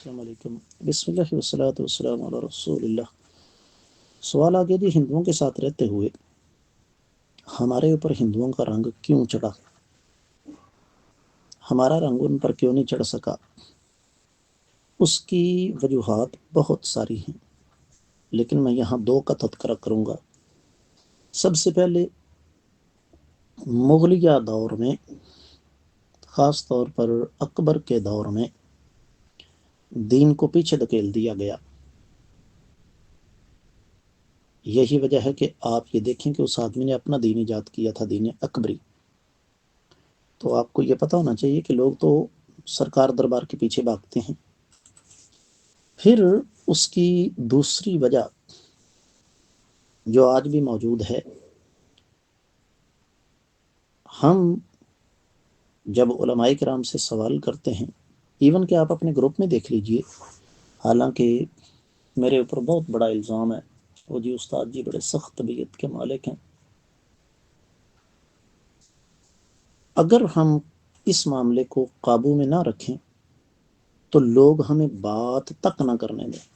السلام علیکم۔ بسم اللہ والصلاۃ والسلام علی رسول اللہ۔ سوال آگے جی، ہندوؤں کے ساتھ رہتے ہوئے ہمارے اوپر ہندوؤں کا رنگ کیوں چڑھا؟ ہمارا رنگ ان پر کیوں نہیں چڑھ سکا؟ اس کی وجوہات بہت ساری ہیں، لیکن میں یہاں دو کا تذکرہ کروں گا۔ سب سے پہلے مغلیہ دور میں، خاص طور پر اکبر کے دور میں، دین کو پیچھے دھکیل دیا گیا۔ یہی وجہ ہے کہ آپ یہ دیکھیں کہ اس آدمی نے اپنا دین ایجاد کیا تھا، دین اکبری۔ تو آپ کو یہ پتہ ہونا چاہیے کہ لوگ تو سرکار دربار کے پیچھے بھاگتے ہیں۔ پھر اس کی دوسری وجہ جو آج بھی موجود ہے، ہم جب علماء کرام سے سوال کرتے ہیں، ایون کہ آپ اپنے گروپ میں دیکھ لیجئے، حالانکہ میرے اوپر بہت بڑا الزام ہے، وہ جی استاد جی بڑے سخت طبیعت کے مالک ہیں۔ اگر ہم اس معاملے کو قابو میں نہ رکھیں تو لوگ ہمیں بات تک نہ کرنے دیں۔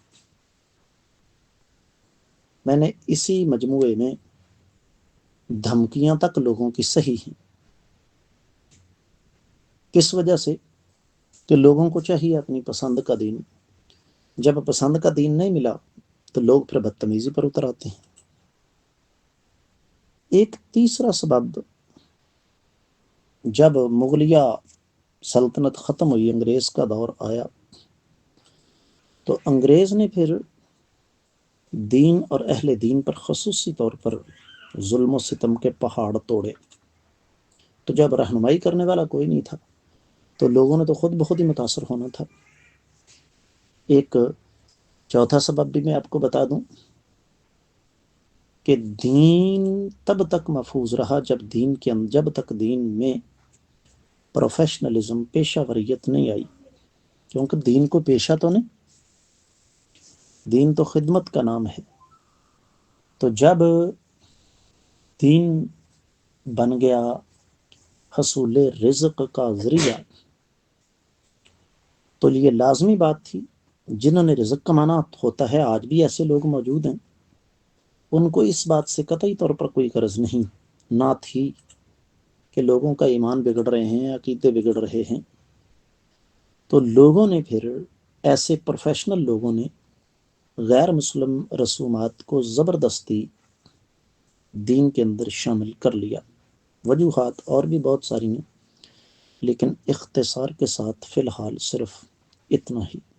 میں نے اسی مجموعے میں دھمکیاں تک لوگوں کی سہی ہیں۔ کس وجہ سے؟ کہ لوگوں کو چاہیے اپنی پسند کا دین، جب پسند کا دین نہیں ملا تو لوگ پھر بدتمیزی پر اتر آتے ہیں۔ ایک تیسرا سبب، جب مغلیہ سلطنت ختم ہوئی، انگریز کا دور آیا، تو انگریز نے پھر دین اور اہل دین پر خصوصی طور پر ظلم و ستم کے پہاڑ توڑے۔ تو جب رہنمائی کرنے والا کوئی نہیں تھا تو لوگوں نے تو خود بخود ہی متاثر ہونا تھا۔ ایک چوتھا سبب بھی میں آپ کو بتا دوں کہ دین تب تک محفوظ رہا جب تک دین میں پروفیشنلزم، پیشہ وریت نہیں آئی، کیونکہ دین کو پیشہ تو نہیں، دین تو خدمت کا نام ہے۔ تو جب دین بن گیا حصول رزق کا ذریعہ، تو یہ لازمی بات تھی، جنہوں نے رزق کمانا ہوتا ہے، آج بھی ایسے لوگ موجود ہیں، ان کو اس بات سے قطعی طور پر کوئی غرض نہیں نہ تھی کہ لوگوں کا ایمان بگڑ رہے ہیں، عقیدے بگڑ رہے ہیں۔ تو لوگوں نے پھر، ایسے پروفیشنل لوگوں نے غیر مسلم رسومات کو زبردستی دین کے اندر شامل کر لیا۔ وجوہات اور بھی بہت ساری ہیں، لیکن اختصار کے ساتھ فی الحال صرف اتنا ہی۔